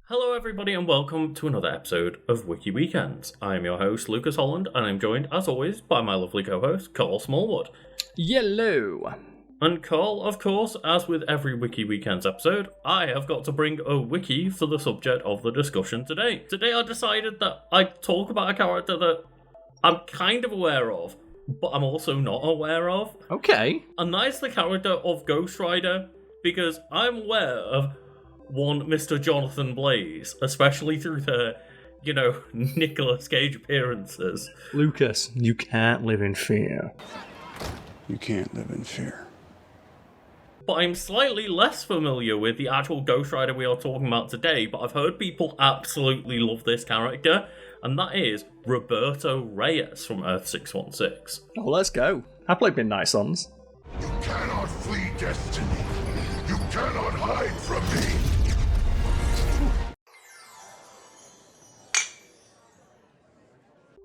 Hello everybody and welcome to another episode of Wiki Weekends. I am your host Lucas Holland and I'm joined as always by my lovely co-host Karl Smallwood. Yellow. And Karl, of course, as with every Wiki Weekends episode, I have got to bring a wiki for the subject of the discussion today. Today I decided that I'd talk about a character that I'm kind of aware of, but I'm also not aware of. Okay. And that is the character of Ghost Rider, because I'm aware of one Mr. Jonathan Blaze, especially through the, Nicolas Cage appearances. Lucas, you can't live in fear. You can't live in fear. But I'm slightly less familiar with the actual Ghost Rider we are talking about today, but I've heard people absolutely love this character, and that is Roberto Reyes from Earth 616. Oh, let's go. I played Midnight Suns. You cannot flee destiny. You cannot hide from me.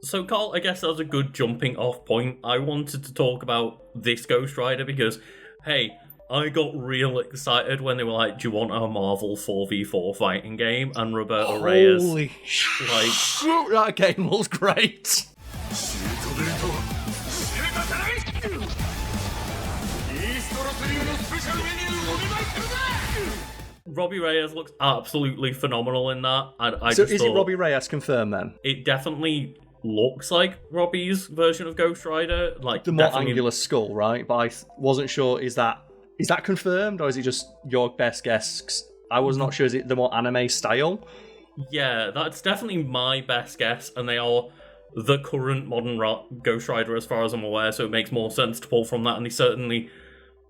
So, Carl, I guess that was a good jumping off point. I wanted to talk about this Ghost Rider because, hey, I got real excited when they were like, do you want a Marvel 4v4 fighting game? And Roberto Reyes, Holy shoot, that game looks great. Robbie Reyes looks absolutely phenomenal in that. So is it Robbie Reyes confirmed then? It definitely looks like Robbie's version of Ghost Rider. Like the more angular skull, right? But I wasn't sure, is that confirmed or is it just your best guess? 'Cause I was not sure, is it the more anime style? Yeah, that's definitely my best guess, and they are the current modern Ghost Rider as far as I'm aware, so it makes more sense to pull from that, and they certainly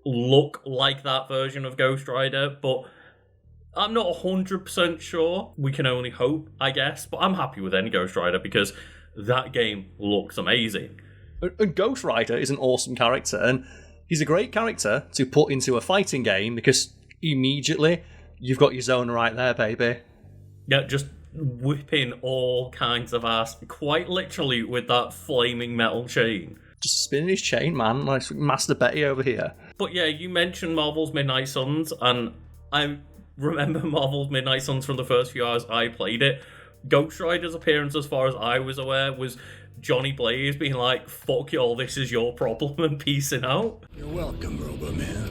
look like that version of Ghost Rider, but I'm not 100% sure. We can only hope, I guess, but I'm happy with any Ghost Rider because that game looks amazing. And Ghost Rider is an awesome character, and he's a great character to put into a fighting game because immediately you've got your zone right there, baby. Yeah, just whipping all kinds of ass, quite literally with that flaming metal chain. Just spinning his chain, man, like Master Betty over here. But yeah, you mentioned Marvel's Midnight Suns, and I remember Marvel's Midnight Suns from the first few hours I played it. Ghost Rider's appearance, as far as I was aware, was Johnny Blaze being like, fuck y'all, this is your problem, and peacing out. You're welcome, Robo-Man.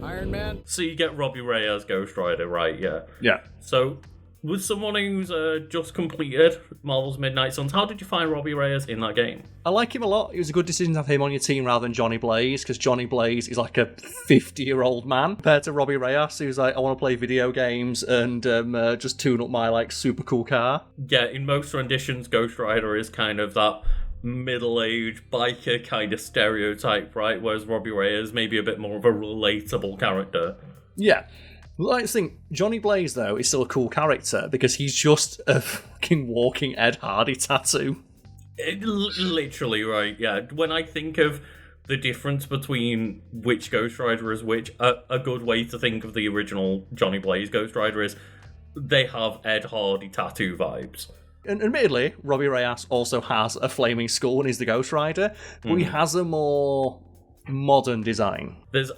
Iron Man? So you get Robbie Reyes Ghost Rider, right? Yeah. Yeah. So, with someone who's just completed Marvel's Midnight Suns, how did you find Robbie Reyes in that game? I like him a lot. It was a good decision to have him on your team rather than Johnny Blaze, because Johnny Blaze is like a 50-year-old man compared to Robbie Reyes, who's like, I want to play video games and just tune up my like super cool car. Yeah, in most renditions, Ghost Rider is kind of that middle-aged biker kind of stereotype, right? Whereas Robbie Reyes may be a bit more of a relatable character. Yeah. Well, I think Johnny Blaze, though, is still a cool character because he's just a fucking walking Ed Hardy tattoo. Literally, right, yeah. When I think of the difference between which Ghost Rider is which, a good way to think of the original Johnny Blaze Ghost Rider is they have Ed Hardy tattoo vibes. And admittedly, Robbie Reyes also has a flaming skull and is the Ghost Rider, but he has a more modern design. There's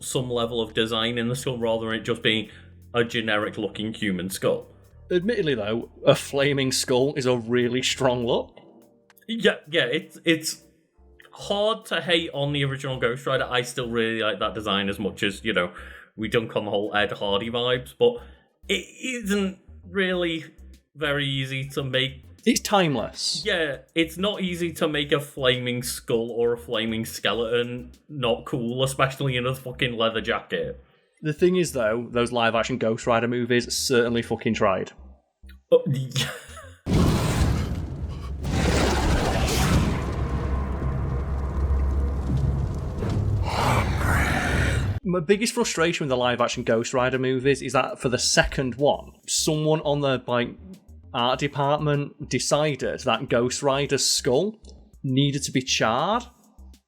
some level of design in the skull rather than it just being a generic looking human skull. Admittedly though, a flaming skull is a really strong look. Yeah, it's hard to hate on the original Ghost Rider. I still really like that design as much as, we dunk on the whole Ed Hardy vibes, but it isn't really very easy to make. It's timeless. Yeah, it's not easy to make a flaming skull or a flaming skeleton not cool, especially in a fucking leather jacket. The thing is, though, those live-action Ghost Rider movies certainly fucking tried. Oh, My biggest frustration with the live-action Ghost Rider movies is that for the second one, someone on the art department decided that Ghost Rider's skull needed to be charred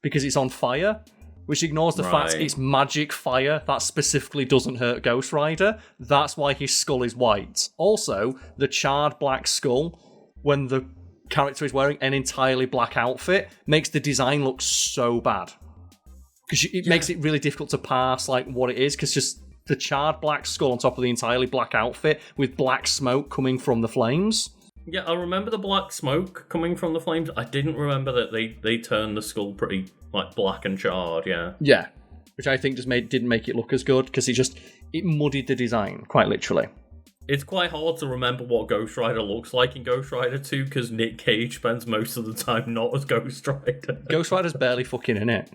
because it's on fire, which ignores the fact it's magic fire that specifically doesn't hurt Ghost Rider. That's why his skull is white. Also, the charred black skull, when the character is wearing an entirely black outfit, makes the design look so bad. Because it makes it really difficult to parse like what it is, because just the charred black skull on top of the entirely black outfit with black smoke coming from the flames. Yeah, I remember the black smoke coming from the flames. I didn't remember that they turned the skull pretty like black and charred. Yeah. Yeah, which I think just didn't make it look as good because it muddied the design quite literally. It's quite hard to remember what Ghost Rider looks like in Ghost Rider 2 because Nick Cage spends most of the time not as Ghost Rider. Ghost Rider's barely fucking in it.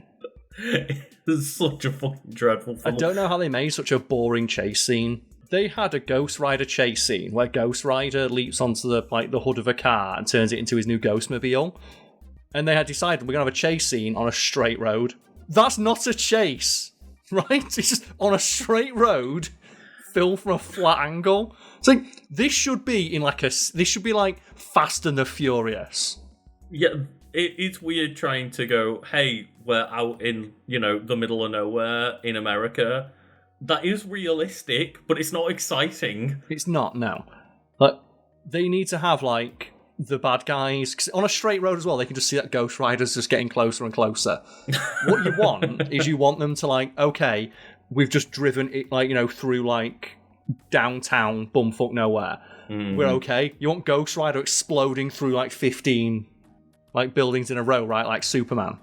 It's such a fucking dreadful film. I don't know how they made such a boring chase scene. They had a Ghost Rider chase scene where Ghost Rider leaps onto the hood of a car and turns it into his new Ghostmobile. And they had decided we're going to have a chase scene on a straight road. That's not a chase, right? It's just on a straight road, filmed from a flat angle. It's like, this should be like Fast and the Furious. Yeah, it's weird trying to go, hey, we're out in, the middle of nowhere in America. That is realistic, but it's not exciting. It's not, no. But they need to have, the bad guys... 'cause on a straight road as well, they can just see that Ghost Rider's just getting closer and closer. What you want is you want them to, okay, we've just driven it, through, downtown bumfuck nowhere. We're okay. You want Ghost Rider exploding through, 15, buildings in a row, right? Like Superman.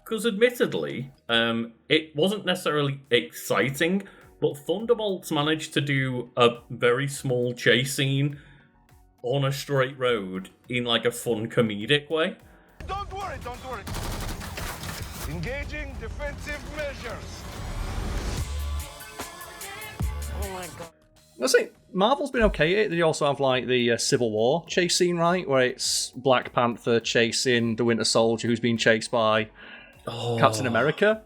Because admittedly, it wasn't necessarily exciting, but Thunderbolts managed to do a very small chase scene on a straight road in a fun comedic way. Don't worry. Engaging defensive measures. Oh my god. I say Marvel's been okay at it. They also have the Civil War chase scene, right, where it's Black Panther chasing the Winter Soldier who's being chased by Captain America.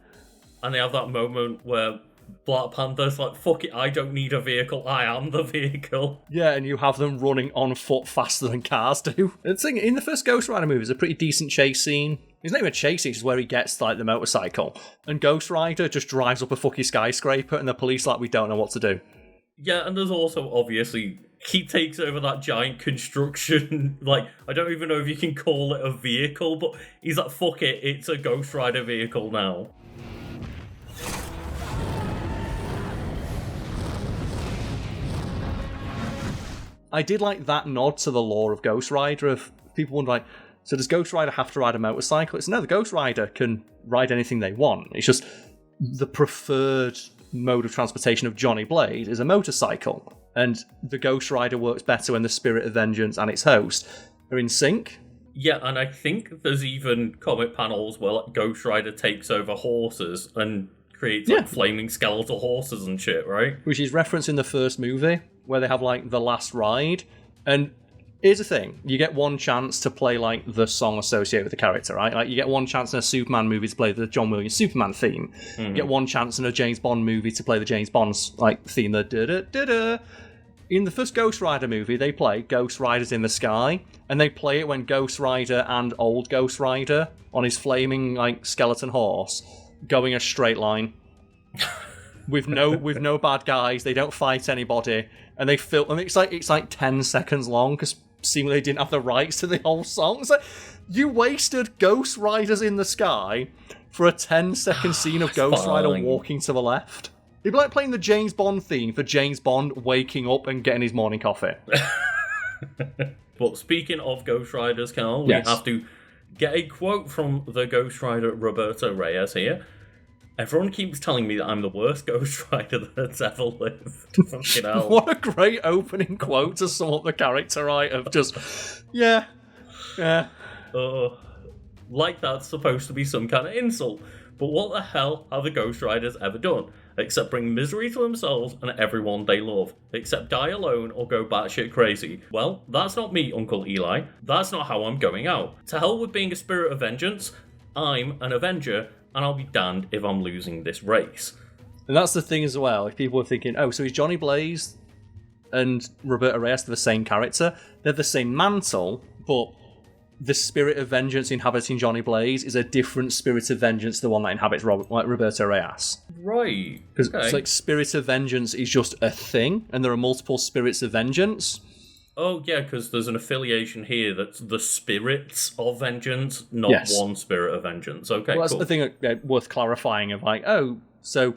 And they have that moment where Black Panther's like, fuck it, I don't need a vehicle, I am the vehicle. Yeah, and you have them running on foot faster than cars do. And the thing, in the first Ghost Rider movie, there's a pretty decent chase scene. It's not even a chase scene, it's where he gets the motorcycle. And Ghost Rider just drives up a fucking skyscraper and the police we don't know what to do. Yeah, and there's also, obviously, he takes over that giant construction, I don't even know if you can call it a vehicle, but he's like, fuck it, it's a Ghost Rider vehicle now. I did like that nod to the lore of Ghost Rider, of people wonder, so does Ghost Rider have to ride a motorcycle? It's no, the Ghost Rider can ride anything they want. It's just the preferred mode of transportation of Johnny Blaze is a motorcycle, and the Ghost Rider works better when the Spirit of Vengeance and its host are in sync. Yeah, and I think there's even comic panels where Ghost Rider takes over horses and creates flaming skeletal horses and shit, right? Which is referenced in the first movie, where they have the last ride. And here's the thing, you get one chance to play the song associated with the character, right? You get one chance in a Superman movie to play the John Williams Superman theme. You get one chance in a James Bond movie to play the James Bond theme, the da-da-da-da. In the first Ghost Rider movie, they play Ghost Rider's in the Sky, and they play it when Ghost Rider and old Ghost Rider on his flaming skeleton horse going a straight line with no bad guys. They don't fight anybody, and they film. It's 10 seconds long because seemingly they didn't have the rights to the whole song. It's you wasted Ghost Riders in the Sky for a 10-second scene of Ghost Rider walking to the left. It'd be like playing the James Bond theme for James Bond waking up and getting his morning coffee. But speaking of Ghost Riders, Carl, we have to get a quote from the Ghost Rider Roberto Reyes here. Everyone keeps telling me that I'm the worst Ghost Rider that's ever lived. Fucking hell. What a great opening quote to sum up the character, right? Of just, yeah. Like that's supposed to be some kind of insult. But what the hell have the Ghost Riders ever done? Except bring misery to themselves and everyone they love. Except die alone or go batshit crazy. Well, that's not me, Uncle Eli. That's not how I'm going out. To hell with being a spirit of vengeance. I'm an Avenger, and I'll be damned if I'm losing this race. And that's the thing as well. If people are thinking, oh, so is Johnny Blaze and Roberto Reyes the same character? They're the same mantle, but the spirit of vengeance inhabiting Johnny Blaze is a different spirit of vengeance to the one that inhabits Roberto Reyes. Right. Because it's spirit of vengeance is just a thing, and there are multiple spirits of vengeance. Oh, yeah, because there's an affiliation here that's the spirits of vengeance, not one spirit of vengeance. Okay, well, that's cool. the thing worth clarifying of so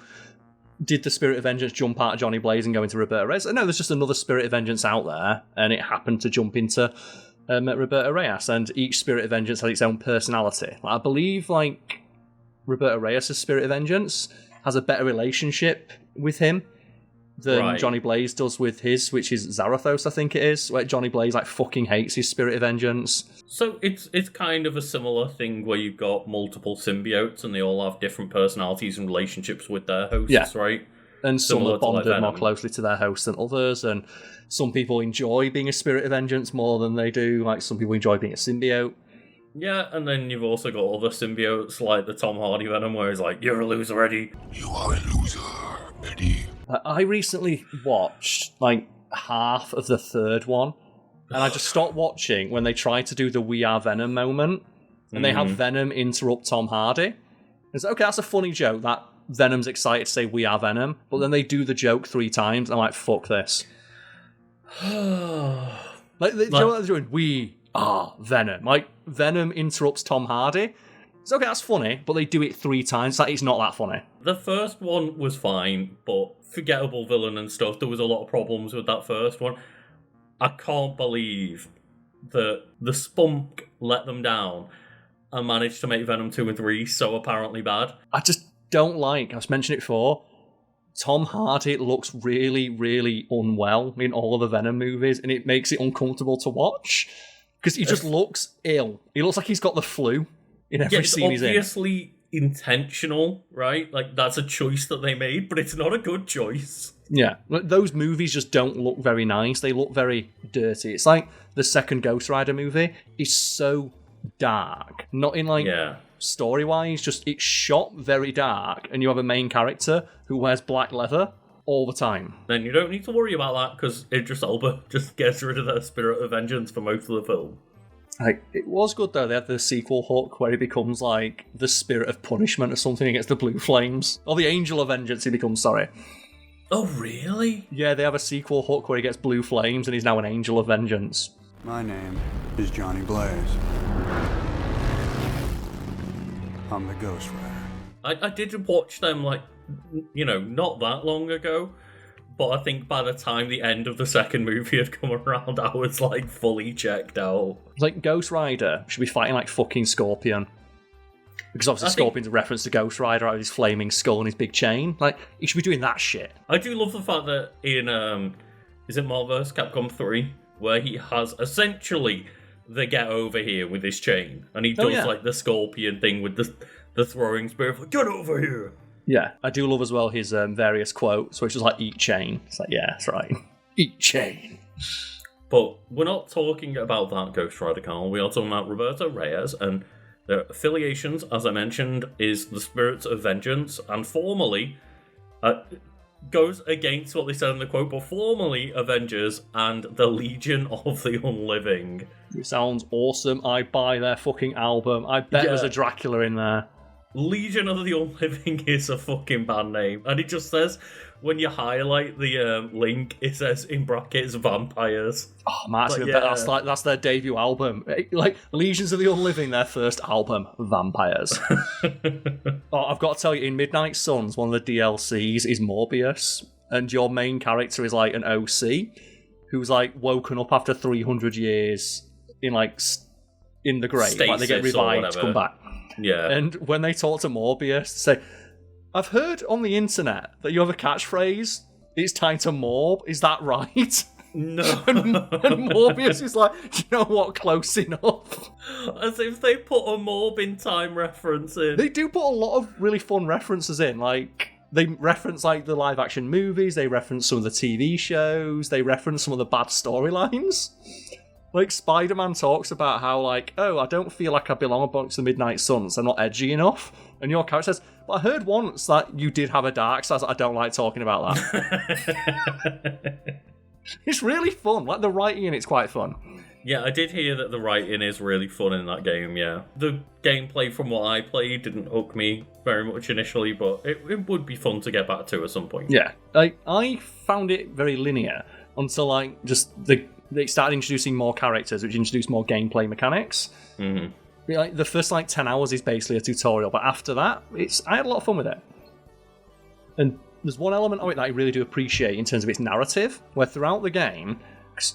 did the Spirit of Vengeance jump out of Johnny Blaze and go into Roberta Reyes? No, there's just another Spirit of Vengeance out there, and it happened to jump into Roberta Reyes, and each Spirit of Vengeance has its own personality. I believe, Roberta Reyes' Spirit of Vengeance has a better relationship with him than Johnny Blaze does with his, which is Zarathos, I think it is, where Johnny Blaze fucking hates his Spirit of Vengeance. So it's kind of a similar thing where you've got multiple symbiotes and they all have different personalities and relationships with their hosts, right? And some Similar are bonded to more closely to their hosts than others, and some people enjoy being a Spirit of Vengeance more than they do. Some people enjoy being a symbiote. Yeah, and then you've also got other symbiotes like the Tom Hardy Venom, where he's like, "You're a loser, Eddie." You are a loser, Eddie. I recently watched half of the third one, and I just stopped watching when they tried to do the "We Are Venom" moment, and they have Venom interrupt Tom Hardy. It's okay, that's a funny joke that Venom's excited to say "We are Venom," but then they do the joke 3 times, and I'm like, fuck this. Do you know what they're doing? We are Venom. Venom interrupts Tom Hardy. It's okay, that's funny, but they do it 3 times. It's not that funny. The first one was fine, but forgettable villain and stuff. There was a lot of problems with that first one. I can't believe that the Spunk let them down and managed to make Venom 2 and 3 so apparently bad. I just don't I was mentioning it before, Tom Hardy looks really, really unwell in all of the Venom movies, and it makes it uncomfortable to watch, because he just looks ill. He looks like he's got the flu in every scene he's in. It's obviously intentional, right? That's a choice that they made, but it's not a good choice. Yeah, those movies just don't look very nice. They look very dirty. It's like the second Ghost Rider movie is so dark. Not in story-wise, just it's shot very dark, and you have a main character who wears black leather all the time. Then you don't need to worry about that, because Idris Elba just gets rid of their Spirit of Vengeance for most of the film. It was good though. They had the sequel hook where he becomes the Spirit of Punishment or something against the Blue Flames, or the Angel of Vengeance. He becomes, sorry. Oh really? Yeah, they have a sequel hook where he gets Blue Flames and he's now an Angel of Vengeance. My name is Johnny Blaze. I'm the Ghost Rider. I did watch them not that long ago, but I think by the time the end of the second movie had come around, I was fully checked out. It's Ghost Rider should be fighting fucking Scorpion. Because obviously Scorpion's a reference to Ghost Rider out of his flaming skull and his big chain. He should be doing that shit. I do love the fact that in, is it Marvel vs. Capcom 3, where he has essentially the get over here with his chain, and he does the Scorpion thing with the throwing spirit, get over here. Yeah, I do love as well his various quotes, which is eat chain. It's yeah, that's right. Eat chain. But we're not talking about that Ghost Rider, Carl. We are talking about Roberta Reyes, and their affiliations, as I mentioned, is the Spirits of Vengeance, and formerly, goes against what they said in the quote, but formerly Avengers and the Legion of the Unliving. It sounds awesome. I buy their fucking album. I bet there's a Dracula in there. Legion of the Unliving is a fucking band name, and it just says, when you highlight the link, it says in brackets vampires. Oh man, that's their debut album. Legions of the Unliving, their first album, Vampires. I've got to tell you, in Midnight Suns, one of the DLCs is Morbius, and your main character is an OC who's woken up after 300 years in the grave. Stasis, they get revived to come back. Yeah. And when they talk to Morbius, they say, I've heard on the internet that you have a catchphrase, it's time to morb, is that right? No. and Morbius is you know what, close enough. As if they put a morb in time reference in. They do put a lot of really fun references in, they reference the live action movies, they reference some of the TV shows, they reference some of the bad storylines. Spider-Man talks about how, I don't feel like I belong amongst the Midnight Suns. I'm not edgy enough. And your character says, but I heard once that you did have a dark side. I don't like talking about that. It's really fun. The writing in it's quite fun. Yeah, I did hear that the writing is really fun in that game, yeah. The gameplay from what I played didn't hook me very much initially, but it would be fun to get back to at some point. Yeah. I found it very linear until, they started introducing more characters, which introduced more gameplay mechanics. Mm-hmm. The first 10 hours is basically a tutorial, but after that, I had a lot of fun with it. And there's one element of it that I really do appreciate in terms of its narrative, where throughout the game,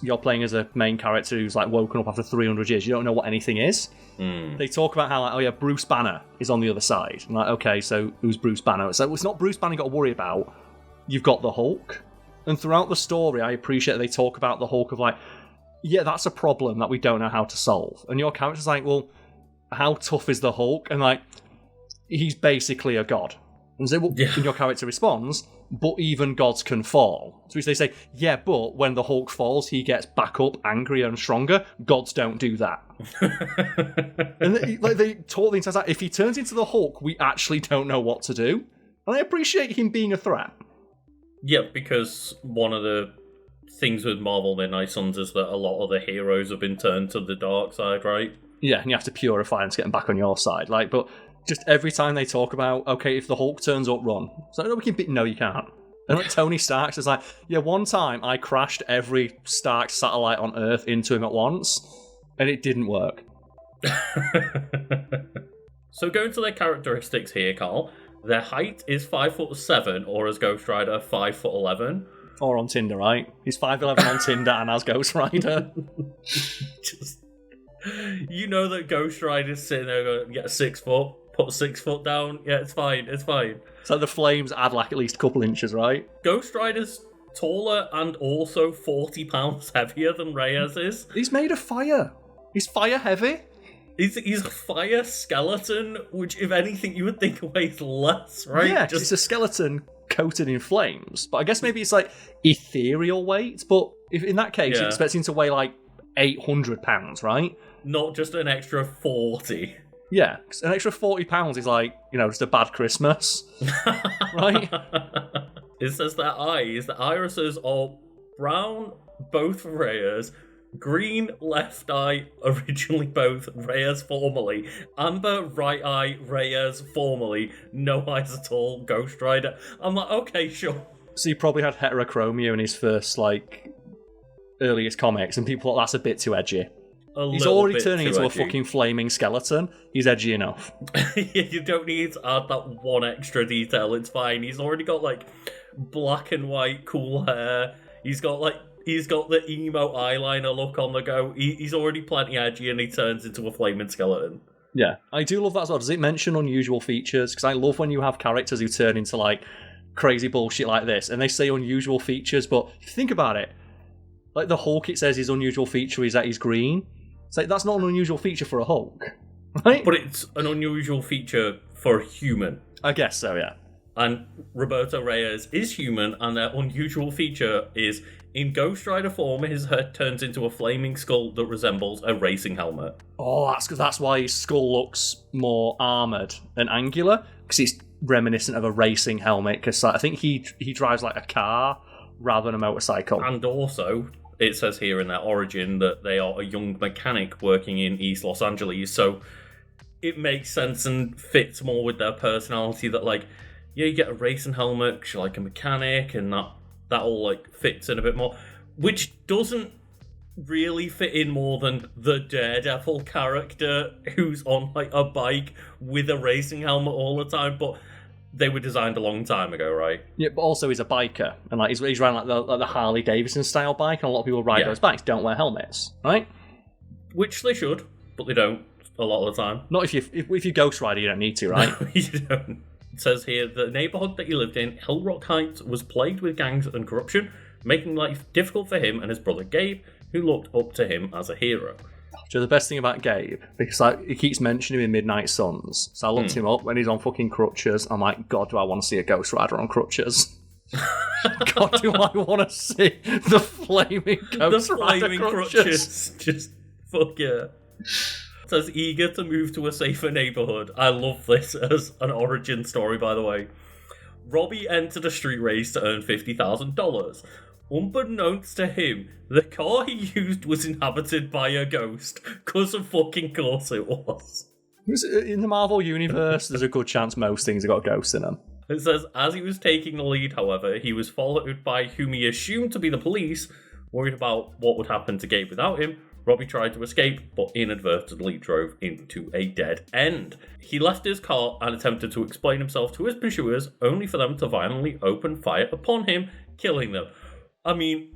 you're playing as a main character who's like woken up after 300 years. You don't know what anything is. They talk about how, like, oh yeah, Bruce Banner is on the other side. And like, okay, so who's Bruce Banner? So it's not Bruce Banner you got to worry about. You've got the Hulk. And throughout the story, I appreciate they talk about the Hulk of like, yeah, that's a problem that we don't know how to solve. And your character's like, well, how tough is the Hulk? And like, he's basically a god. And so, and your character responds, but even gods can fall. So they say, yeah, but when the Hulk falls, he gets back up, angrier and stronger. Gods don't do that. And they taught the entire time, if he turns into the Hulk, we actually don't know what to do. And I appreciate him being a threat. Yeah, because one of the things with Marvel Midnight Suns is that a lot of the heroes have been turned to the dark side, right? Yeah, and you have to purify them to get them back on your side. Like, but just every time they talk about, okay, if the Hulk turns up, run. So no, no, you can't. And like Tony Stark's is like, yeah, one time I crashed every Stark satellite on Earth into him at once, and it didn't work. So going to their characteristics here, Carl, their height is 5'7", or as Ghost Rider, 5'11". Or on Tinder, right? He's 5'11" on Tinder and as Ghost Rider. You know that Ghost Rider's sitting there going, yeah, 6 foot. Put 6 foot down. Yeah, it's fine. So the flames add like at least a couple inches, right? Ghost Rider's taller and also 40 pounds heavier than Reyes is. He's made of fire. He's fire heavy. He's a fire skeleton, which, if anything, you would think weighs less, right? Yeah, it's a skeleton coated in flames. But I guess maybe it's like ethereal weight. But if in that case, you're expecting to weigh like 800 pounds, right? Not just an extra 40. Yeah, an extra 40 pounds is like, just a bad Christmas. Right? It says their eyes, the irises are brown, both Reyes, green left eye, originally both Reyes formerly, amber right eye, Reyes formerly, no eyes at all, Ghost Rider. I'm like, okay, sure. So he probably had heterochromia in his first, earliest comics, and people thought that's a bit too edgy. He's already turning into a fucking flaming skeleton. He's edgy enough. You don't need to add that one extra detail. It's fine. He's already got black and white cool hair. He's got the emo eyeliner look on the go. He's already plenty edgy, and he turns into a flaming skeleton. Yeah, I do love that as well. Does it mention unusual features? Because I love when you have characters who turn into crazy bullshit like this, and they say unusual features. But if you think about it, the Hulk, it says his unusual feature is that he's green. It's that's not an unusual feature for a Hulk, right? But it's an unusual feature for a human. I guess so, yeah. And Roberto Reyes is human, and their unusual feature is, in Ghost Rider form, his head turns into a flaming skull that resembles a racing helmet. Oh, that's why his skull looks more armoured and angular, because it's reminiscent of a racing helmet, because I think he drives a car rather than a motorcycle. And also, it says here in their origin that they are a young mechanic working in East Los Angeles, so it makes sense and fits more with their personality that, you get a racing helmet because you're a mechanic, and that all, fits in a bit more, which doesn't really fit in more than the Daredevil character who's on, a bike with a racing helmet all the time, but they were designed a long time ago, right? Yeah, but also he's a biker, and he's riding the Harley Davidson style bike, and a lot of people who ride those bikes don't wear helmets, right? Which they should, but they don't a lot of the time. Not if you Ghost Rider, you don't need to, right? No, you don't. It says here, the neighborhood that he lived in, Hill Rock Heights, was plagued with gangs and corruption, making life difficult for him and his brother Gabe, who looked up to him as a hero. So the best thing about Gabe, because he keeps mentioning him in Midnight Suns, so I looked him up when he's on fucking crutches. I'm like, God, do I want to see a Ghost Rider on crutches? God, do I want to see the flaming Ghost Rider crutches? Just fuck yeah. It says, eager to move to a safer neighborhood. I love this as an origin story, by the way. Robbie entered a street race to earn $50,000. Unbeknownst to him, the car he used was inhabited by a ghost. Because of fucking course it was. In the Marvel Universe, there's a good chance most things have got ghosts in them. It says, as he was taking the lead, however, he was followed by whom he assumed to be the police. Worried about what would happen to Gabe without him, Robbie tried to escape, but inadvertently drove into a dead end. He left his car and attempted to explain himself to his pursuers, only for them to violently open fire upon him, killing them. I mean,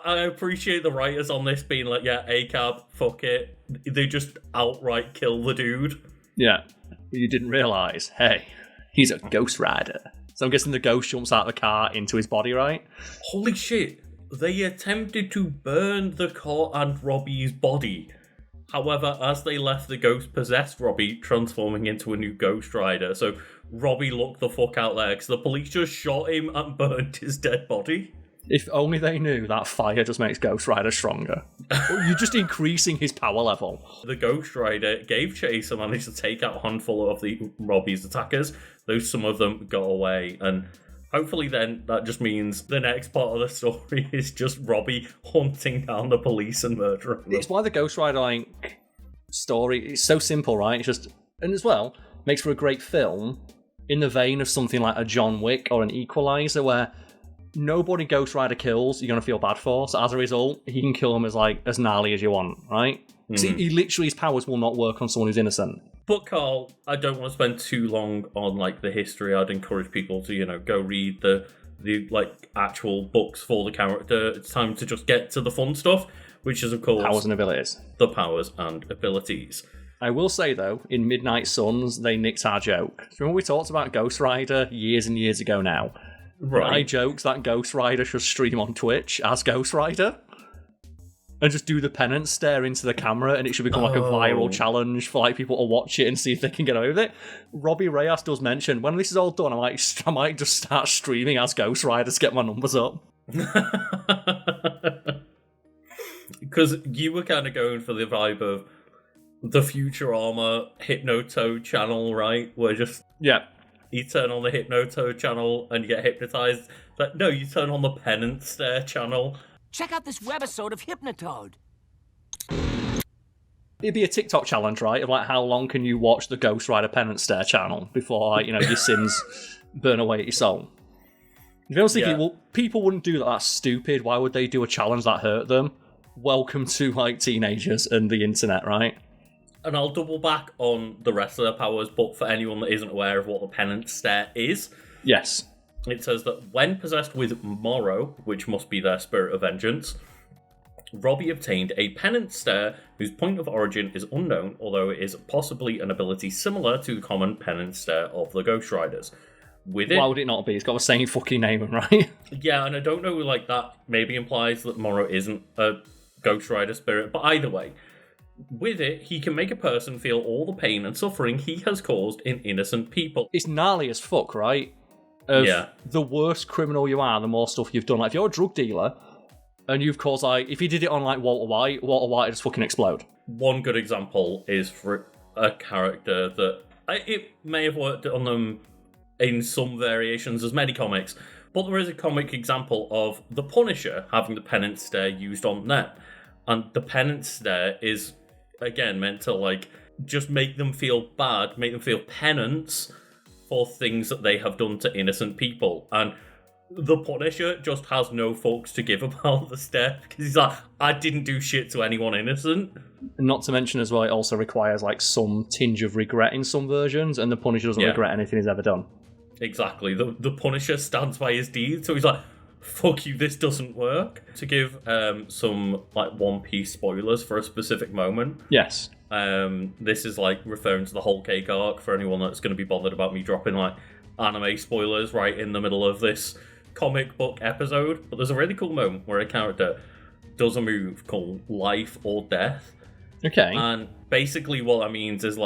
I appreciate the writers on this being like, yeah, ACAB, fuck it. They just outright kill the dude. Yeah. You didn't realise, hey, he's a Ghost Rider. So I'm guessing the ghost jumps out of the car into his body, right? Holy shit. They attempted to burn the car and Robbie's body. However, as they left, the ghost possessed Robbie, transforming into a new Ghost Rider. So Robbie looked the fuck out there because the police just shot him and burned his dead body. If only they knew that fire just makes Ghost Rider stronger. You're just increasing his power level. The Ghost Rider gave chase and managed to take out a handful of Robbie's attackers, though some of them got away. And hopefully then that just means the next part of the story is just Robbie hunting down the police and murdering them. It's why the Ghost Rider story is so simple, right? It's just, and as well, makes for a great film in the vein of something like a John Wick or an Equalizer, where nobody Ghost Rider kills you're going to feel bad for. So as a result, he can kill them as gnarly as you want, right? Mm-hmm. He literally, his powers will not work on someone who's innocent. But Carl, I don't want to spend too long on the history. I'd encourage people to, go read the actual books for the character. It's time to just get to the fun stuff, which is of course powers and abilities. The powers and abilities. I will say though, in Midnight Suns, they nicked our joke. Remember we talked about Ghost Rider years and years ago now? Right. I joked that Ghost Rider should stream on Twitch as Ghost Rider and just do the penance stare into the camera, and it should become a viral challenge for people to watch it and see if they can get away with it. Robbie Reyes does mention, when this is all done, I might just start streaming as Ghost Rider to get my numbers up. Because you were kind of going for the vibe of the Futurama Hypnotoad channel, right? Where just... Yeah. You turn on the Hypnotoad channel and you get hypnotized. But no, you turn on the Penance Stare channel. Check out this webisode of Hypnotoad. It'd be a TikTok challenge, right? Of how long can you watch the Ghost Rider Penance Stare channel before your sins burn away at your soul? If I was thinking, well, people wouldn't do that. That's stupid. Why would they do a challenge that hurt them? Welcome to teenagers and the internet, right? And I'll double back on the rest of their powers, but for anyone that isn't aware of what the Penance Stare is... Yes. It says that when possessed with Morrow, which must be their spirit of vengeance, Robbie obtained a Penance Stare whose point of origin is unknown, although it is possibly an ability similar to the common Penance Stare of the Ghost Riders. With it... Why would it not be? It's got the same fucking name, right? Yeah, and I don't know, that maybe implies that Morrow isn't a Ghost Rider spirit, but either way... With it, he can make a person feel all the pain and suffering he has caused in innocent people. It's gnarly as fuck, right? The worse criminal you are, the more stuff you've done. If you're a drug dealer, and you've caused, if you did it on, Walter White would just fucking explode. One good example is for a character that... It may have worked on them in some variations, as many comics, but there is a comic example of the Punisher having the Penance Stare used on them. And the Penance Stare is... again, meant to, just make them feel bad, make them feel penance for things that they have done to innocent people. And the Punisher just has no fucks to give about the stare, because he's like, I didn't do shit to anyone innocent. Not to mention as well, it also requires, some tinge of regret in some versions, and the Punisher doesn't regret anything he's ever done. Exactly. The Punisher stands by his deeds, so he's like, fuck you, this doesn't work. To give some One Piece spoilers for a specific moment. Yes. This is referring to the whole cake arc for anyone that's going to be bothered about me dropping anime spoilers right in the middle of this comic book episode. But there's a really cool moment where a character does a move called Life or Death. Okay. And basically what that means is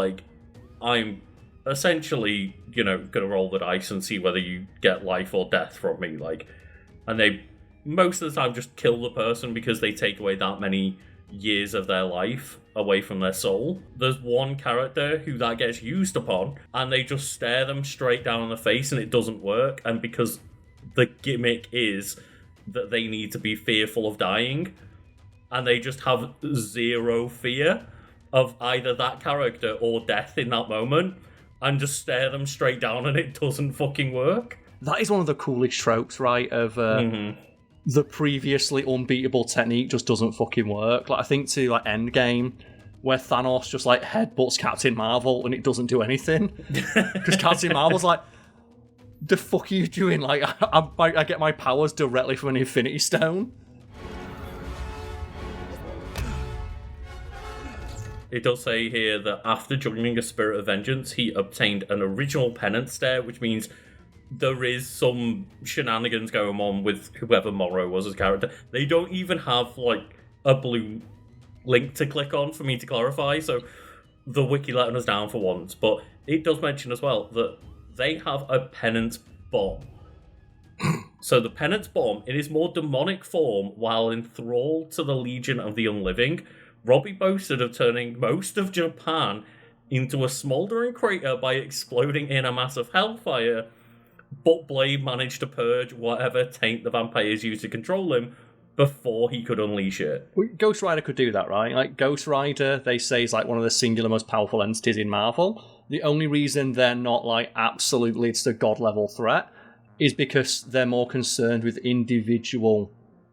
I'm essentially, gonna roll the dice and see whether you get life or death from me, and they most of the time just kill the person because they take away that many years of their life away from their soul. There's one character who that gets used upon, and they just stare them straight down in the face, and it doesn't work. And because the gimmick is that they need to be fearful of dying, and they just have zero fear of either that character or death in that moment, and just stare them straight down, and it doesn't fucking work. That is one of the coolest tropes, right, of the previously unbeatable technique just doesn't fucking work. Like, I think to like Endgame, where Thanos just like headbutts Captain Marvel and it doesn't do anything because Captain Marvel's like, the fuck are you doing? Like, I get my powers directly from an Infinity Stone. It does say here that after joining a Spirit of Vengeance, he obtained an original penance stare, which means there is some shenanigans going on with whoever Morrow was as character. They don't even have, like, a blue link to click on for me to clarify, so the wiki letting us down for once. But it does mention as well that they have a penance bomb. So the penance bomb, in its more demonic form, while enthralled to the Legion of the Unliving, Robbie boasted of turning most of Japan into a smouldering crater by exploding in a mass of hellfire, but Blade managed to purge whatever taint the vampires used to control him before he could unleash it. Ghost Rider could do that, right? Like, Ghost Rider, they say, is like one of the singular most powerful entities in Marvel. The only reason they're not like absolutely it's a god level threat is because they're more concerned with individual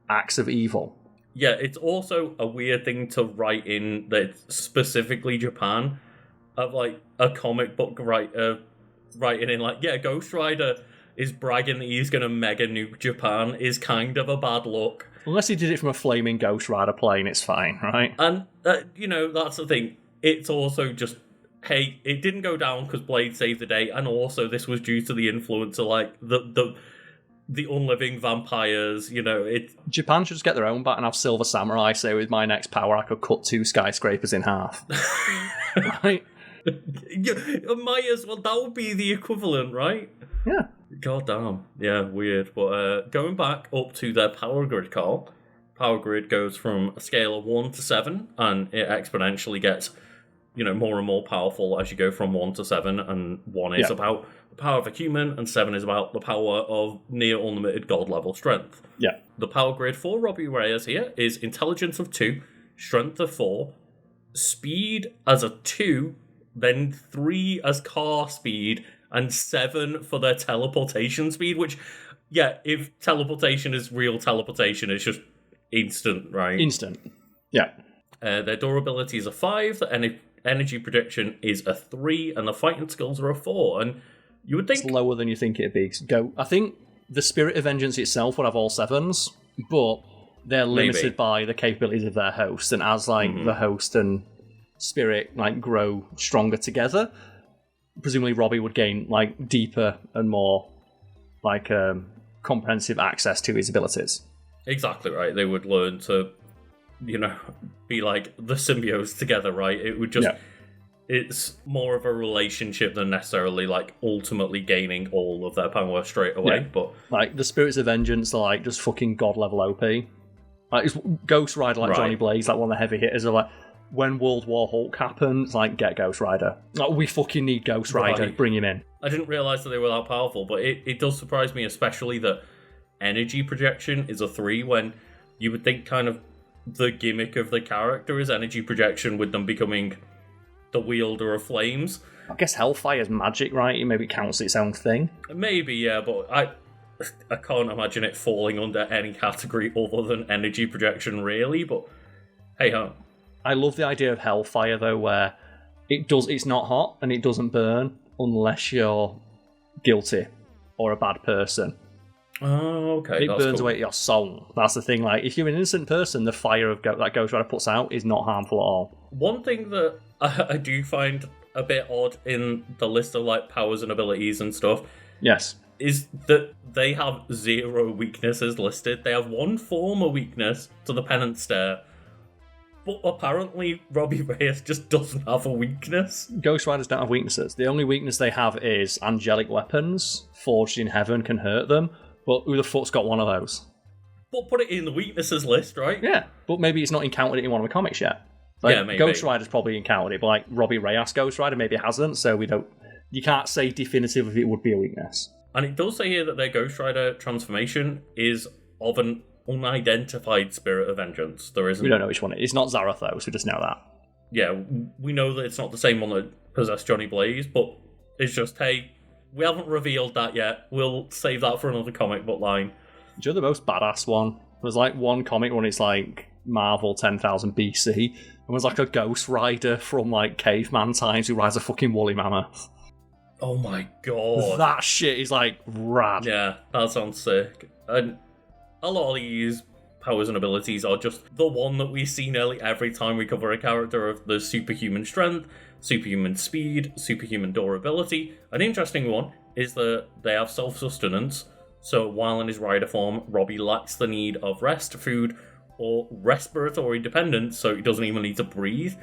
acts of evil. Yeah, it's also a weird thing to write in that it's specifically Japan, of like a comic book writer writing in like, yeah, Ghost Rider is bragging that he's going to mega nuke Japan is kind of a bad look. Unless he did it from a flaming Ghost Rider plane, it's fine, right? And, you know, that's the thing. It's also just, hey, it didn't go down because Blade saved the day, and also this was due to the influence of, like, the unliving vampires, you know, Japan should just get their own back and have Silver Samurai say, with my next power, I could cut 2 skyscrapers in half. Right? Might as well, that would be the equivalent, right? Yeah. God damn. Yeah, weird. But going back up to their power grid, Carl, power grid goes from a scale of 1 to 7, and it exponentially gets, you know, more and more powerful as you go from 1 to 7, and 1 is about the power of a human, and 7 is about the power of near unlimited god level strength. Yeah. The power grid for Robbie Reyes here is intelligence of 2, strength of 4, speed as a 2, then 3 as car speed, and 7 for their teleportation speed, which, yeah, if teleportation is real teleportation, it's just instant, right? Instant. Yeah. Their durability is a 5, the energy projection is a 3, and the fighting skills are a 4, and you would think... It's lower than you think it'd be. I think the Spirit of Vengeance itself would have all 7s, but they're limited by the capabilities of their host, and as, like, the host and Spirit, like, grow stronger together, presumably Robbie would gain, like, deeper and more, like, comprehensive access to his abilities. Exactly right. They would learn to, you know, be like the symbiotes together, right? It would just... Yeah. It's more of a relationship than necessarily, like, ultimately gaining all of their power straight away. Yeah. But like, the Spirits of Vengeance are, like, just fucking god-level OP. Like, it's Ghost Rider, like, Johnny Blaze, like, one of the heavy hitters are like, when World War Hulk happened, like, get Ghost Rider. Like, we fucking need Ghost Rider. Bring him in. I didn't realise that they were that powerful, but it does surprise me, especially that energy projection is a 3, when you would think kind of the gimmick of the character is energy projection with them becoming the wielder of flames. I guess Hellfire's magic, right? It maybe counts its own thing. Maybe, yeah, but I can't imagine it falling under any category other than energy projection, really, but hey-ho. I love the idea of Hellfire, though, where it's not hot and it doesn't burn unless you're guilty or a bad person. Oh, okay. It burns away your soul. That's the thing. Like, if you're an innocent person, the fire that Ghost Rider puts out is not harmful at all. One thing that I do find a bit odd in the list of, like, powers and abilities and stuff, yes, is that they have 0 weaknesses listed. They have 1 form of weakness to the penance stare, but apparently Robbie Reyes just doesn't have a weakness. Ghost Riders don't have weaknesses. The only weakness they have is angelic weapons forged in heaven can hurt them, but who the fuck's got one of those? But put it in the weaknesses list, right? Yeah, but maybe it's not encountered it in one of the comics yet. Like, yeah, maybe. Ghost Rider's probably encountered it, but like Robbie Reyes Ghost Rider maybe hasn't, so you can't say definitive if it would be a weakness. And it does say here that their Ghost Rider transformation is of an unidentified Spirit of Vengeance. There isn't... We don't know which one it is. It's not Zarathos, we just know that. Yeah, we know that it's not the same one that possessed Johnny Blaze, but it's just, hey, we haven't revealed that yet. We'll save that for another comic book line. Do you know the most badass one There's like one comic when it's like Marvel 10,000 BC, and there's like a Ghost Rider from like caveman times who rides a fucking woolly mammoth. Oh my god. That shit is like rad. Yeah, that sounds sick. And a lot of these powers and abilities are just the one that we see nearly every time we cover a character of the superhuman strength, superhuman speed, superhuman durability. An interesting one is that they have self-sustenance, so while in his rider form, Robbie lacks the need of rest, food, or respiratory dependence, so he doesn't even need to breathe.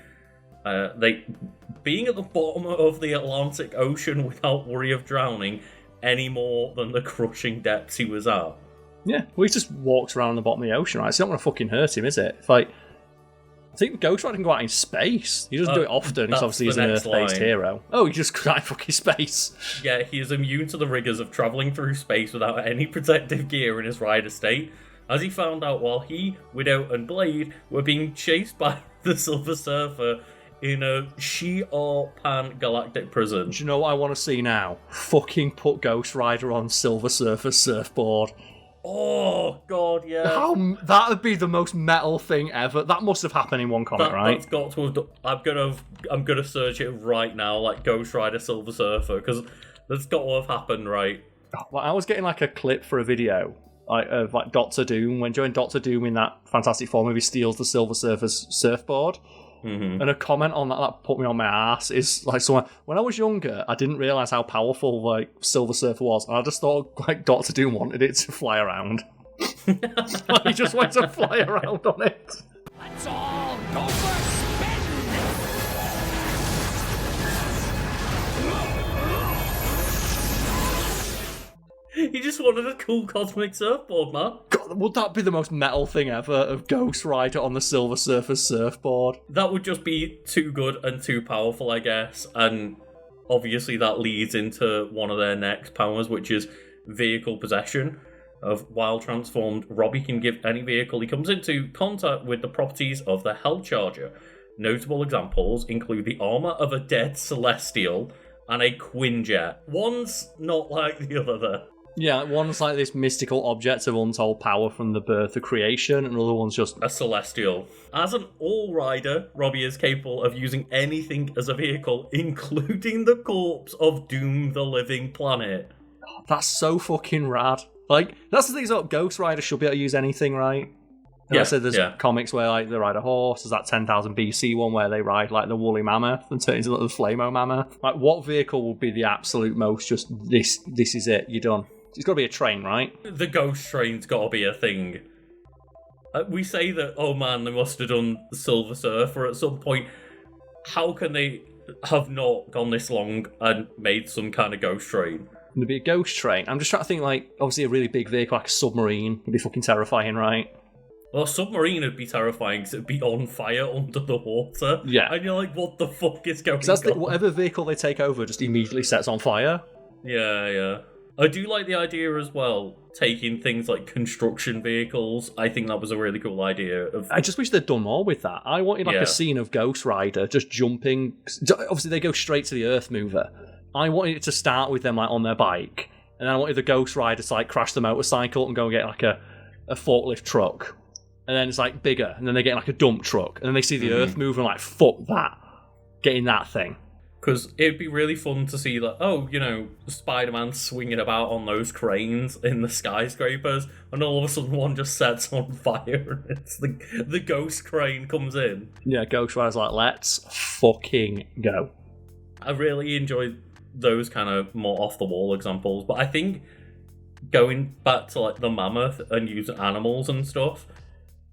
Being at the bottom of the Atlantic Ocean without worry of drowning any more than the crushing depths he was at. Yeah, well, he just walks around the bottom of the ocean, right? It's not going to fucking hurt him, is it? If, like, I think Ghost Rider can go out in space. He doesn't do it often, because obviously he's an Earth-based hero. Oh, he just goes out in fucking space. Yeah, he is immune to the rigours of travelling through space without any protective gear in his rider state, as he found out while he, Widow, and Blade were being chased by the Silver Surfer in a Shi'ar pan-galactic prison. Do you know what I want to see now? Fucking put Ghost Rider on Silver Surfer's surfboard. Oh, God, yeah. That would be the most metal thing ever. That must have happened in one comic, right? That's got to have done. I'm gonna search it right now, like Ghost Rider Silver Surfer, because that's got to have happened, right? Well, I was getting like a clip for a video of like Doctor Doom, when during Doctor Doom in that Fantastic Four movie steals the Silver Surfer's surfboard. Mm-hmm. And a comment on that put me on my ass is like someone, when I was younger, I didn't realise how powerful like Silver Surfer was, and I just thought like Doctor Doom wanted it to fly around. Like, he just went to fly around on it. Let's all go for a spin! He just wanted a cool cosmic surfboard, man. God, would that be the most metal thing ever, of Ghost Rider on the Silver Surfer's surfboard? That would just be too good and too powerful, I guess. And obviously that leads into one of their next powers, which is vehicle possession. While transformed, Robbie can give any vehicle he comes into contact with the properties of the Hell Charger. Notable examples include the armour of a dead Celestial and a Quinjet. One's not like the other there. Yeah, one's like this mystical object of untold power from the birth of creation, and another one's just a Celestial. As an all-rider, Robbie is capable of using anything as a vehicle, including the corpse of Doom the Living Planet. That's so fucking rad. Like, that's the thing about Ghost Rider should be able to use anything, right? And I said there's comics where like they ride a horse. There's that 10,000 BC one where they ride like the woolly mammoth and turn into the Flamo mammoth. Like, what vehicle would be the absolute most just this is it, you're done? It's got to be a train, right? The ghost train's got to be a thing. We say that, oh man, they must have done the Silver Surfer at some point. How can they have not gone this long and made some kind of ghost train? There'd be a ghost train. I'm just trying to think, like, obviously a really big vehicle like a submarine would be fucking terrifying, right? Well, a submarine would be terrifying because it'd be on fire under the water. Yeah. And you're like, what the fuck is going on? Whatever vehicle they take over just immediately sets on fire. Yeah. I do like the idea as well, taking things like construction vehicles. I think that was a really cool idea. I just wish they'd done more with that. I wanted like a scene of Ghost Rider just jumping. Obviously, they go straight to the Earth Mover. I wanted it to start with them like on their bike, and then I wanted the Ghost Rider to like crash the motorcycle and go and get like a forklift truck. And then it's like bigger, and then they get like a dump truck, and then they see the Earth move and like, fuck that, get in that thing. Because it'd be really fun to see that, Spider-Man swinging about on those cranes in the skyscrapers, and all of a sudden one just sets on fire, and it's the ghost crane comes in. Yeah, Ghost Rider's like, let's fucking go. I really enjoyed those kind of more off-the-wall examples, but I think going back to like the mammoth and using animals and stuff,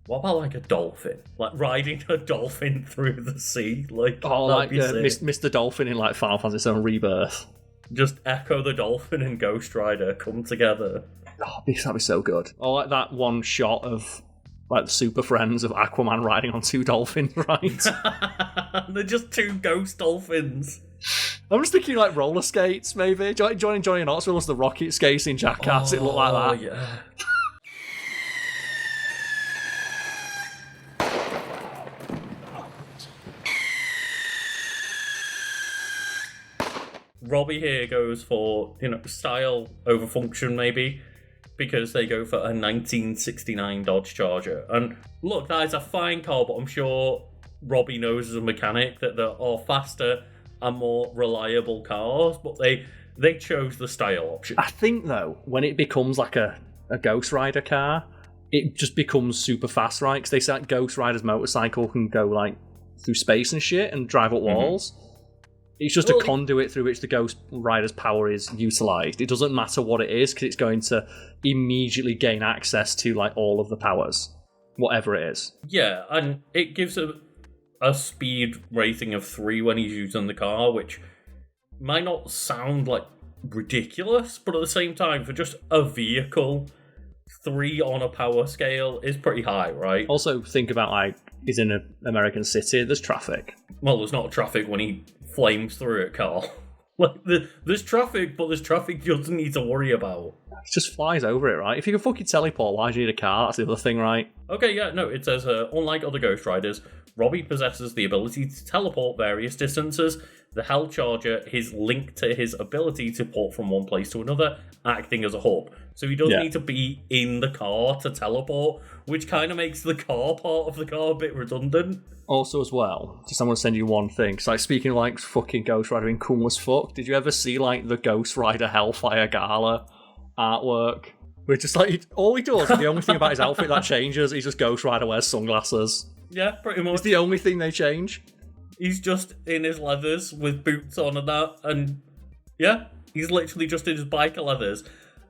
what about like a dolphin? Like riding a dolphin through the sea? Like, like Mr. Dolphin in like Final Fantasy VII Rebirth. Just Echo the Dolphin and Ghost Rider come together. Oh, that'd be so good. I like that one shot of like the Super Friends of Aquaman riding on two dolphins, right? They're just two ghost dolphins. I'm just thinking like roller skates, maybe. Johnny Knoxville was the rocket skates in Jackass. It looked like that. Oh, yeah. Robbie here goes for, style over function, maybe. because they go for a 1969 Dodge Charger. And look, that is a fine car, but I'm sure Robbie knows as a mechanic that there are faster and more reliable cars, but they chose the style option. I think, though, when it becomes like a Ghost Rider car, it just becomes super fast, right? Because they say Ghost Rider's motorcycle can go like through space and shit and drive up walls. It's just a conduit through which the Ghost Rider's power is utilised. It doesn't matter what it is, because it's going to immediately gain access to like all of the powers, whatever it is. Yeah, and it gives a speed rating of 3 when he's using the car, which might not sound like ridiculous, but at the same time, for just a vehicle, 3 on a power scale is pretty high, right? Also, think about like he's in an American city. There's traffic. Well, there's not traffic when he flames through it, Carl. Like, there's traffic, but there's traffic you doesn't need to worry about. It just flies over it, right? If you can fucking teleport, why do you need a car? That's the other thing, right? Okay, yeah, no, it says, unlike other Ghost Riders, Robbie possesses the ability to teleport various distances. The Hell Charger is linked to his ability to port from one place to another, acting as a hub. So he doesn't need to be in the car to teleport, which kind of makes the car part of the car a bit redundant. Also, as well, just I'm going to send you one thing. So, like, speaking of, like, fucking Ghost Rider being cool as fuck, did you ever see, like, the Ghost Rider Hellfire Gala artwork? Where just, like, all he does, the only thing about his outfit that changes, he's just Ghost Rider wears sunglasses. Yeah, pretty much. It's the only thing they change. He's just in his leathers with boots on and that, and yeah, he's literally just in his biker leathers.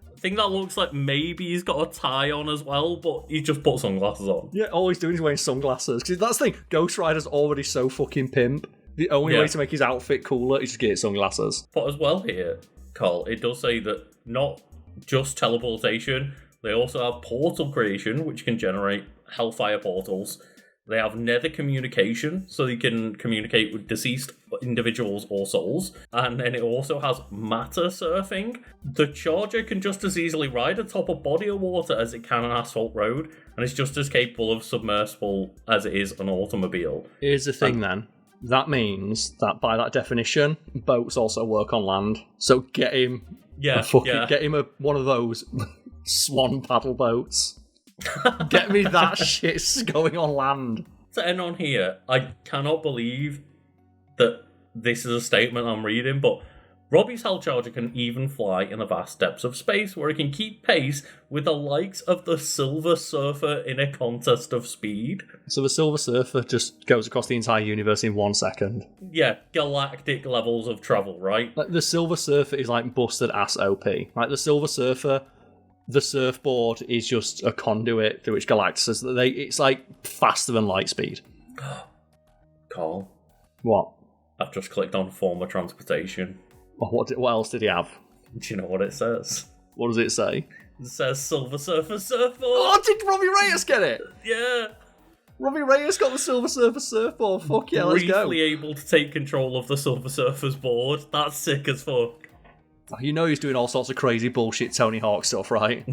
I think that looks like maybe he's got a tie on as well, but he just put sunglasses on. Yeah, all he's doing is wearing sunglasses. Because that's the thing, Ghost Rider's already so fucking pimp. The only way to make his outfit cooler is to get sunglasses. But as well here, Carl, it does say that not just teleportation, they also have portal creation, which can generate Hellfire portals. They have nether communication, so they can communicate with deceased individuals or souls. And then it also has matter surfing. The Charger can just as easily ride atop a body of water as it can an asphalt road, and it's just as capable of submersible as it is an automobile. Here's the thing then. That means that by that definition, boats also work on land. So get him get him one of those swan paddle boats. Get me that shit going on land. To end on here, I cannot believe that this is a statement I'm reading, but Robbie's Hell Charger can even fly in the vast depths of space, where it can keep pace with the likes of the Silver Surfer in a contest of speed. So the Silver Surfer just goes across the entire universe in 1 second. Yeah, galactic levels of travel, right? Like the Silver Surfer is like busted ass OP. Like the Silver Surfer, the surfboard is just a conduit through which Galactus it's like faster than light speed. Carl. What? I've just clicked on form of transportation. What else did he have? Do you know what it says? What does it say? It says Silver Surfer Surfboard. Oh, did Robbie Reyes get it? Yeah. Robbie Reyes got the Silver Surfer surfboard. Fuck yeah, let's go. Briefly able to take control of the Silver Surfer's board. That's sick as fuck. You know he's doing all sorts of crazy bullshit Tony Hawk stuff, right?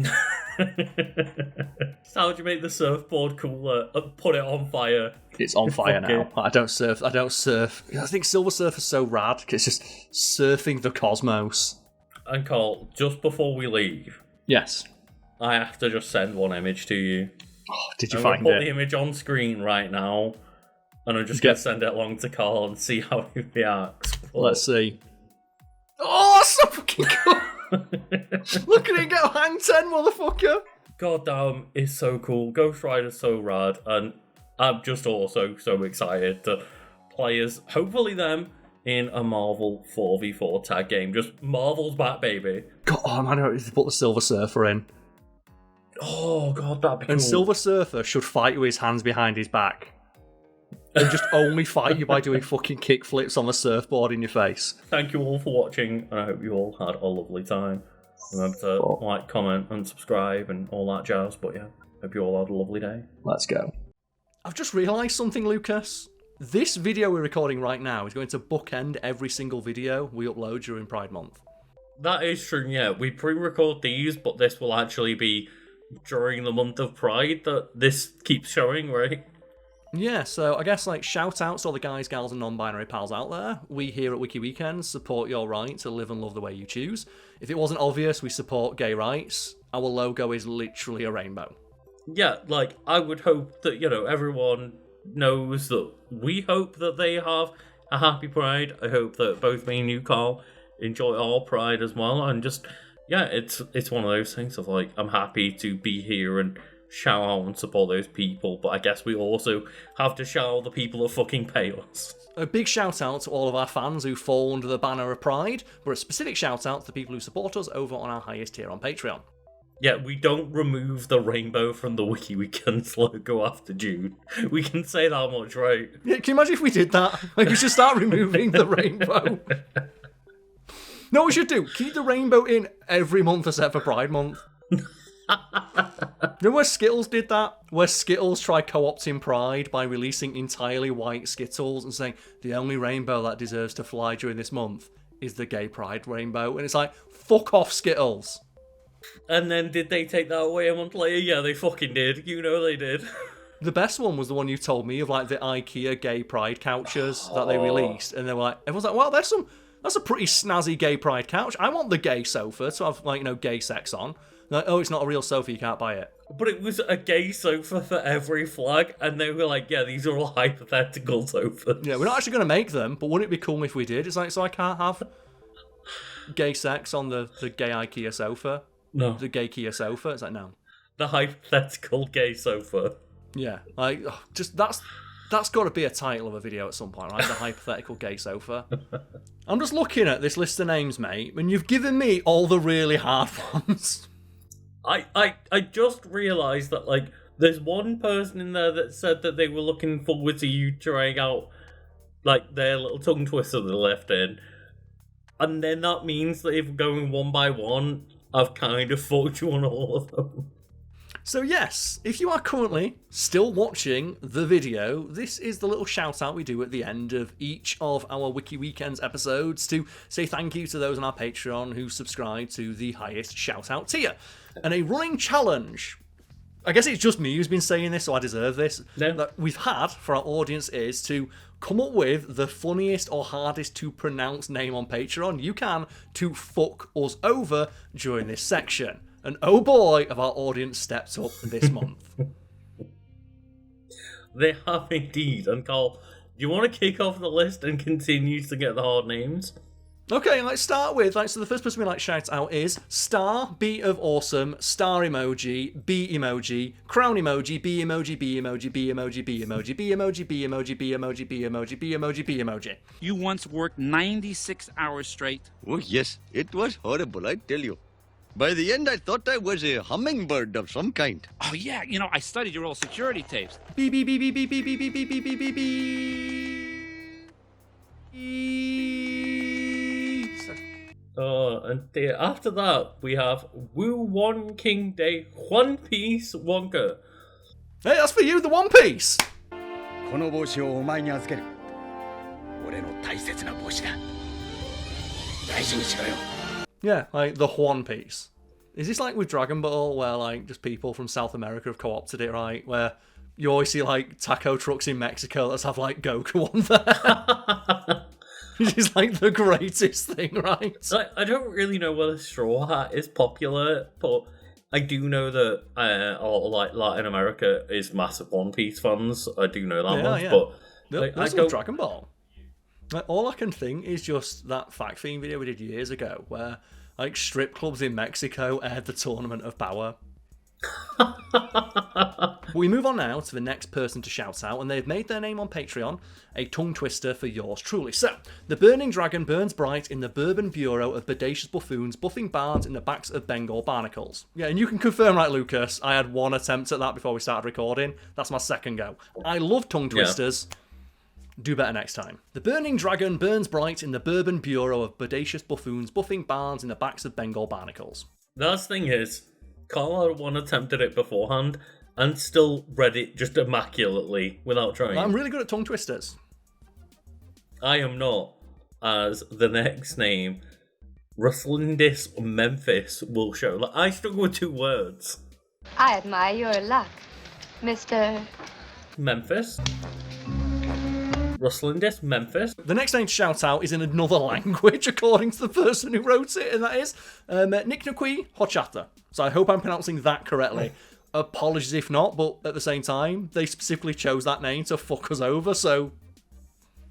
So how would you make the surfboard cooler and put it on fire? It's on fire now. I don't surf. I think Silver Surfer's so rad because it's just surfing the cosmos. And Carl, just before we leave, yes, I have to just send one image to you. Oh, did you I'm find gonna put it? the image on screen right now, and I'm just going to send it along to Carl and see how he reacts. Let's see. Oh, so fucking cool! Look at it go hang 10, motherfucker! God damn, it's so cool. Ghost Rider's so rad, and I'm just also so excited to play as, hopefully them, in a Marvel 4v4 tag game. Just Marvel's back, baby. God, oh man, I need to put the Silver Surfer in. Oh god, that'd be cool. And Silver Surfer should fight you with his hands behind his back. And just only fight you by doing fucking kickflips on the surfboard in your face. Thank you all for watching, and I hope you all had a lovely time. Remember to like, comment, and subscribe, and all that jazz. But yeah, hope you all had a lovely day. Let's go. I've just realised something, Lucas. This video we're recording right now is going to bookend every single video we upload during Pride Month. That is true, yeah. We pre-record these, but this will actually be during the month of Pride that this keeps showing, right? Yeah, so I guess like shout outs to all the guys, gals and non-binary pals out there. We here at Wiki Weekends support your right to live and love the way you choose. If it wasn't obvious, we support gay rights. our logo is literally a rainbow. Yeah, like, I would hope that, everyone knows that we hope that they have a happy Pride. I hope that both me and you, Carl, enjoy our Pride as well. And just, yeah, it's one of those things of, like, I'm happy to be here and shout out and support those people, but I guess we also have to shout out the people that fucking pay us. A big shout out to all of our fans who fall under the banner of Pride, but a specific shout out to the people who support us over on our highest tier on Patreon. Yeah, we don't remove the rainbow from the Wiki Weekends logo after June. We can say that much, right? Yeah, can you imagine if we did that? Like, we should start removing the rainbow. No, we should do. Keep the rainbow in every month except for Pride Month. Remember where Skittles did that? Where Skittles tried co-opting Pride by releasing entirely white Skittles and saying, the only rainbow that deserves to fly during this month is the gay Pride rainbow. And it's like, fuck off, Skittles. And then did they take that away a month later? Yeah, they fucking did. You know they did. The best one was the one you told me of, like, the IKEA gay Pride couches that they released. And they were like, everyone's like, well, that's a pretty snazzy gay Pride couch. I want the gay sofa to have, like, gay sex on. Like, oh, it's not a real sofa, you can't buy it. But it was a gay sofa for every flag, and they were like, yeah, these are all hypothetical sofas. Yeah, we're not actually going to make them, but wouldn't it be cool if we did? It's like, so I can't have gay sex on the gay IKEA sofa? No. The gay Kia sofa? It's like, no. The hypothetical gay sofa. Yeah, like, just that's got to be a title of a video at some point, right? The hypothetical gay sofa. I'm just looking at this list of names, mate, and you've given me all the really hard ones. I just realised that, like, there's one person in there that said that they were looking forward to you trying out, like, their little tongue twister they left in. And then that means that if going one by one, I've kind of fucked you on all of them. So yes, if you are currently still watching the video, this is the little shout out we do at the end of each of our Wiki Weekends episodes to say thank you to those on our Patreon who subscribe to the highest shout out tier. And a running challenge, I guess it's just me who's been saying this, so I deserve this, that we've had for our audience is to come up with the funniest or hardest to pronounce name on Patreon you can to fuck us over during this section. And oh boy, have our audience stepped up this month. They have indeed. And Carl, do you want to kick off the list and continue to get the hard names? Okay, let's start with, so the first person we shout out is Star, B of Awesome, Star Emoji, B Emoji, Crown Emoji, B Emoji, B Emoji, B Emoji, B Emoji, B Emoji, B Emoji, B Emoji, B Emoji, B Emoji, B Emoji. You once worked 96 hours straight. Oh yes, it was horrible, I tell you. By the end, I thought I was a hummingbird of some kind. Oh yeah, I studied your old security tapes. B B B B B B B B B B B B B. And after that, we have Wu One King Day One Piece Wonka. Hey, that's for you, the One Piece. この帽子をお前に預ける。俺の大切な帽子だ。大事にしろよ。 Yeah, like the One Piece. Is this like with Dragon Ball, where like just people from South America have co-opted it, right? Where you always see like taco trucks in Mexico that have like Goku on there. Which is like the greatest thing, right? I don't really know whether Straw Hat is popular, but I do know that like Latin America is massive One Piece fans. I do know that much, but there's no Dragon Ball. Like, all I can think is just that Fact Fiend video we did years ago, where like strip clubs in Mexico aired the Tournament of Power. We move on now to the next person to shout out, and they've made their name on Patreon, a tongue twister for yours truly. So, the burning dragon burns bright in the Bourbon Bureau of bodacious buffoons, buffing barns in the backs of Bengal barnacles. Yeah, and you can confirm, right, Lucas, I had one attempt at that before we started recording. That's my second go. I love tongue twisters. Yeah. Do better next time. The burning dragon burns bright in the Bourbon Bureau of bodacious buffoons, buffing barns in the backs of Bengal barnacles. The last thing is, Carl had one attempt at it beforehand, and still read it just immaculately without trying. I'm really good at tongue twisters. I am not, as the next name, Rustlindis Memphis, will show. Like, I struggle with two words. I admire your luck, Mr. Memphis. Rustlindis Memphis. The next name to shout out is in another language, according to the person who wrote it, and that is Niknakui Hochata. So I hope I'm pronouncing that correctly. Apologies if not, but at the same time, they specifically chose that name to fuck us over, so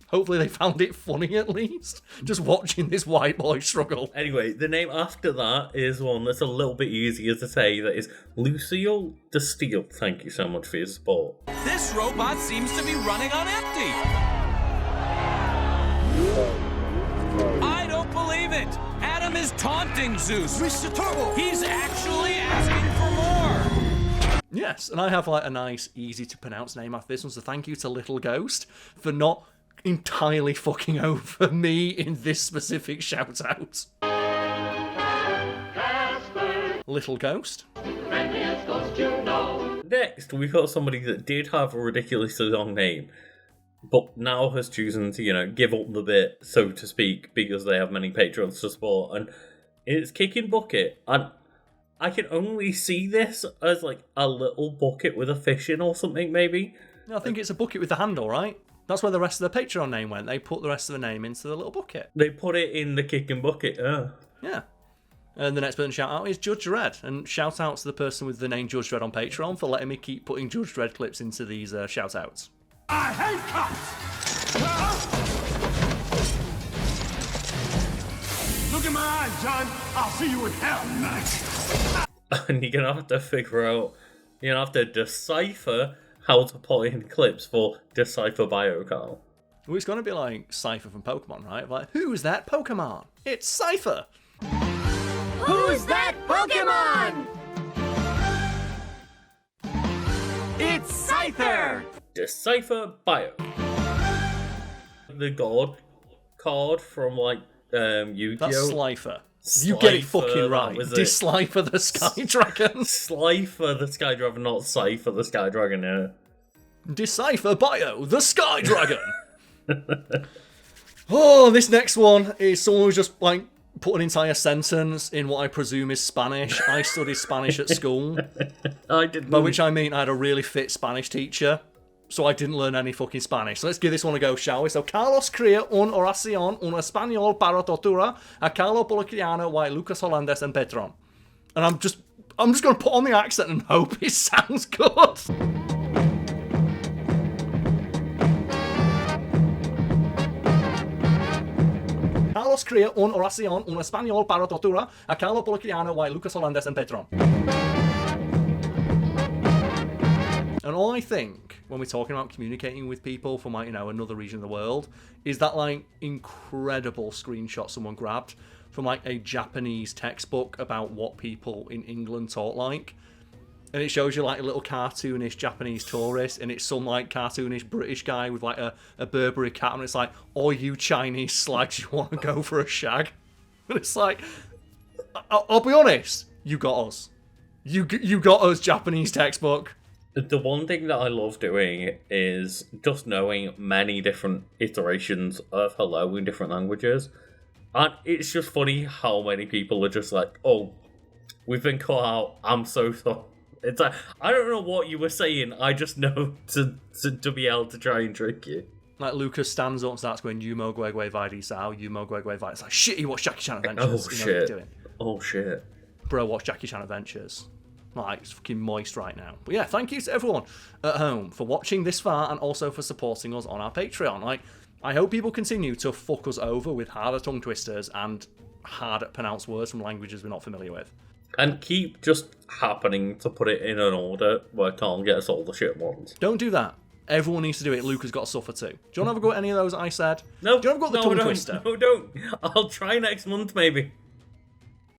hopefully they found it funny at least. Just watching this white boy struggle. Anyway, the name after that is one that's a little bit easier to say. That is Lucille de Steele. Thank you so much for your support. This robot seems to be running on empty. I don't believe it. Adam is taunting Zeus. Mr. Turbo! He's actually asking for more. Yes, and I have like a nice, easy to pronounce name after this one, so thank you to Little Ghost for not entirely fucking over me in this specific shout out. Little Ghost. Next, we've got somebody that did have a ridiculously long name, but now has chosen to, give up the bit, so to speak, because they have many patrons to support, and it's Kicking Bucket. And I can only see this as like a little bucket with a fish in or something, maybe. I think it's a bucket with the handle, right? That's where the rest of the Patreon name went. They put the rest of the name into the little bucket. They put it in the Kicking Bucket, Yeah. And the next person shout out is Judge Dredd. And shout out to the person with the name Judge Dredd on Patreon for letting me keep putting Judge Dredd clips into these shout outs. I hate cops! Look in my eyes, John. I'll see you in hell tonight. And you're gonna have to figure out, you're gonna have to decipher how to put in clips for Decipher Bio, Carl. Well, it's going to be like Cypher from Pokemon, right? Like, who's that Pokemon? It's Cypher! Who's that Pokemon? It's Scyther! Decipher Bio. The god card from Yu-Gi-Oh! That's Slifer. You get it fucking right. Dislifer the Sky Dragon. Slifer the Sky Dragon, not Cypher the Sky Dragon, yeah. Decipher Bio, the Sky Dragon. Oh, this next one is someone who's just put an entire sentence in what I presume is Spanish. I studied Spanish at school. I didn't. By which I mean I had a really fit Spanish teacher. So I didn't learn any fucking Spanish. So let's give this one a go, shall we? So Carlos crea un oración un español para tortura a Carlo Poliquiano y Lucas Hollandes and Petron. And I'm just going to put on the accent and hope it sounds good. Carlos crea un oración un español para tortura a Carlo Poliquiano y Lucas Hollandes and Petron. And all I think when we're talking about communicating with people from another region of the world is that incredible screenshot someone grabbed from a Japanese textbook about what people in England talk like. And it shows you a little cartoonish Japanese tourist, and it's some cartoonish British guy with a Burberry cap, and it's like, "Oh, you Chinese slags, you want to go for a shag?" And it's like, I'll be honest, you got us. You got us, Japanese textbook. The one thing that I love doing is just knowing many different iterations of hello in different languages. And it's just funny how many people are just like, "Oh, we've been cut out, I'm so sorry." It's like, I don't know what you were saying, I just know to be able to try and trick you. Lucas stands up and starts going, "Yumo Gwegwe Vaidi Sao, Yumo Gwegwe Vaidi." It's like, shit, you watch Jackie Chan Adventures. Oh, you know shit. what you're doing. Oh, shit. Bro, watch Jackie Chan Adventures. It's fucking moist right now. But yeah, thank you to everyone at home for watching this far and also for supporting us on our Patreon. I hope people continue to fuck us over with harder tongue twisters and hard pronounced words from languages we're not familiar with. And keep just happening to put it in an order where I can't get us all the shit ones. Don't do that. Everyone needs to do it. Luke has got to suffer too. Do you want to have a go at any of those I said? No. Do you want to have a go at the tongue twister? No, don't. I'll try next month, maybe.